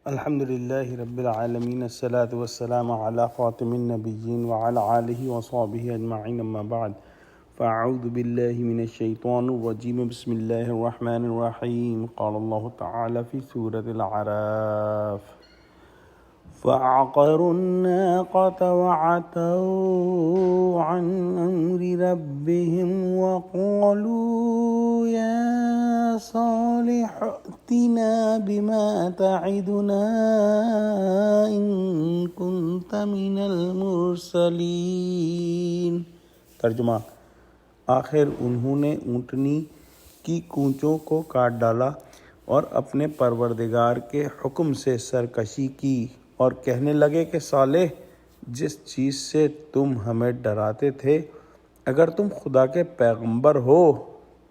الحمد لله رب العالمين الصلاة والسلام على خاتم النبيين وعلى آله وصحبه أجمعين أما بعد فأعوذ بالله من الشيطان الرجيم بسم الله الرحمن الرحيم قال الله تعالى في سورة الأعراف فعقروا الناقة وعتوا عن أمر ربهم وقالوا يا صالح ائتنا بما تعدنا إن كنت من المرسلين۔ ترجمہ: آخر انہوں نے اونٹنی کی کونچوں کو کاٹ ڈالا اور اپنے پروردگار کے حکم سے سرکشی کی اور کہنے لگے کہ صالح، جس چیز سے تم ہمیں ڈراتے تھے، اگر تم خدا کے پیغمبر ہو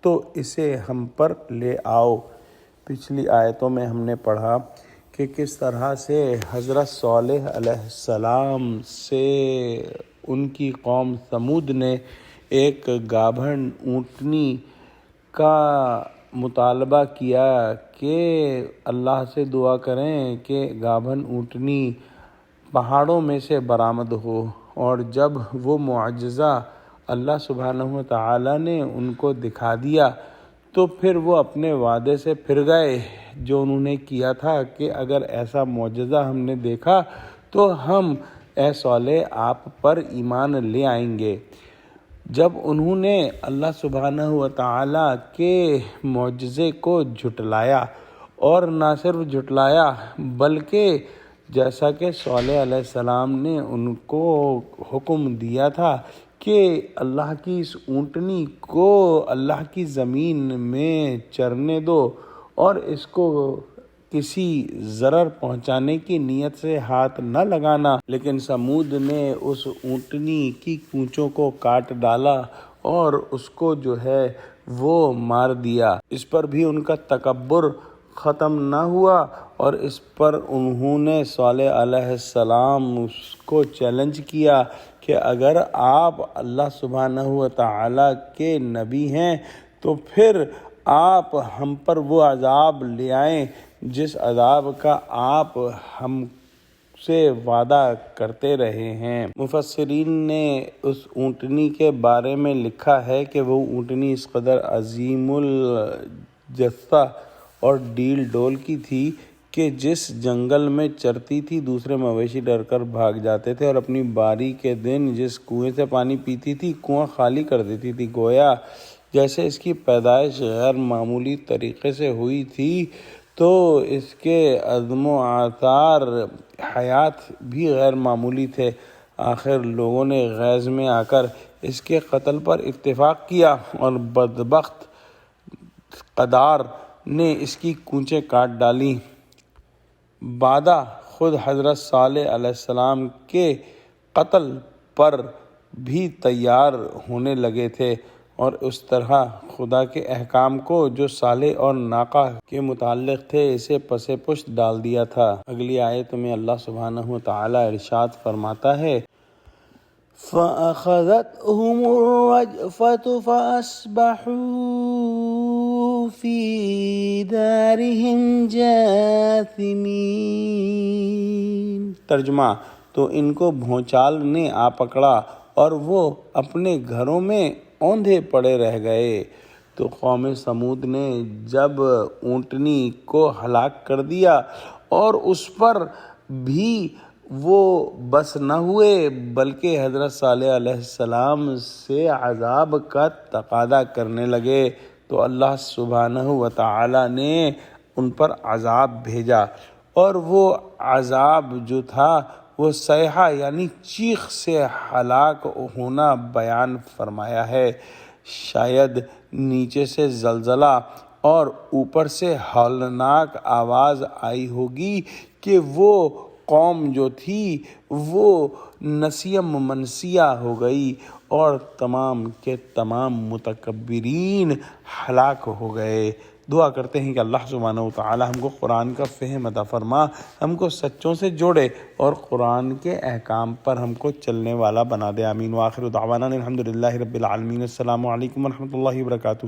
تو اسے ہم پر لے آؤ۔ پچھلی آیتوں میں ہم نے پڑھا کہ کس طرح سے حضرت صالح علیہ السلام سے ان کی قوم ثمود نے ایک گابھن اونٹنی کا مطالبہ کیا کہ اللہ سے دعا کریں کہ گابھن اونٹنی پہاڑوں میں سے برآمد ہو، اور جب وہ معجزہ اللہ سبحانہ و تعالیٰ نے ان کو دکھا دیا تو پھر وہ اپنے وعدے سے پھر گئے جو انہوں نے کیا تھا کہ اگر ایسا معجزہ ہم نے دیکھا تو ہم اے صالح آپ پر ایمان لے آئیں گے۔ جب انہوں نے اللہ سبحانہ و تعالیٰ کے معجزے کو جھٹلایا، اور نہ صرف جھٹلایا بلکہ جیسا کہ صالح علیہ السلام نے ان کو حکم دیا تھا کہ اللہ کی اس اونٹنی کو اللہ کی زمین میں چرنے دو اور اس کو کسی ضرر پہنچانے کی نیت سے ہاتھ نہ لگانا، لیکن ثمود نے اس اونٹنی کی کونچوں کو کاٹ ڈالا اور اس کو جو ہے وہ مار دیا۔ اس پر بھی ان کا تکبر ختم نہ ہوا اور اس پر انہوں نے صالح علیہ السلام اس کو چیلنج کیا کہ اگر آپ اللہ سبحانہ و تعالیٰ کے نبی ہیں تو پھر آپ ہم پر وہ عذاب لے آئیں جس عذاب کا آپ ہم سے وعدہ کرتے رہے ہیں۔ مفسرین نے اس اونٹنی کے بارے میں لکھا ہے کہ وہ اونٹنی اس قدر عظیم الجثہ اور ڈیل ڈول کی تھی کہ جس جنگل میں چرتی تھی دوسرے مویشی ڈر کر بھاگ جاتے تھے، اور اپنی باری کے دن جس کنویں سے پانی پیتی تھی کنواں خالی کر دیتی تھی، گویا جیسے اس کی پیدائش غیر معمولی طریقے سے ہوئی تھی تو اس کے عزم و آثار حیات بھی غیر معمولی تھے۔ آخر لوگوں نے غیظ میں آ کر اس کے قتل پر اتفاق کیا اور بدبخت قدار نے اس کی کونچیں کاٹ ڈالیں۔ بعدہ خود حضرت صالح علیہ السلام کے قتل پر بھی تیار ہونے لگے تھے، اور اس طرح خدا کے احکام کو جو صالح اور ناقہ کے متعلق تھے اسے پس پشت ڈال دیا تھا۔ اگلی آیت میں اللہ سبحانہ و تعالیٰ ارشاد فرماتا ہے فَأَخَذَتْهُمُ الرَّجْفَةُ فَأَصْبَحُوا فِي دَارِهِمْ جَاثِمِينَ۔ ترجمہ: تو ان کو بھونچال نے آ پکڑا اور وہ اپنے گھروں میں اوندھے پڑے رہ گئے۔ تو قوم ثمود نے جب اونٹنی کو ہلاک کر دیا اور اس پر بھی وہ بس نہ ہوئے بلکہ حضرت صالح علیہ السلام سے عذاب کا تقاضا کرنے لگے تو اللہ سبحانہ و تعالیٰ نے ان پر عذاب بھیجا، اور وہ عذاب جو تھا وہ صیحہ یعنی چیخ سے ہلاک ہونا بیان فرمایا ہے۔ شاید نیچے سے زلزلہ اور اوپر سے ہولناک آواز آئی ہوگی کہ وہ قوم جو تھی وہ نسیم منسیہ ہو گئی اور تمام کے تمام متکبرین ہلاک ہو گئے۔ دعا کرتے ہیں کہ اللہ سبحانہ و تعالی ہم کو قرآن کا فہم عطا فرما، ہم کو سچوں سے جوڑے اور قرآن کے احکام پر ہم کو چلنے والا بنا دے۔ آمین۔ وآخر دعوانا الحمدللہ رب العالمین۔ السلام علیکم ورحمۃ اللہ وبرکاتہ۔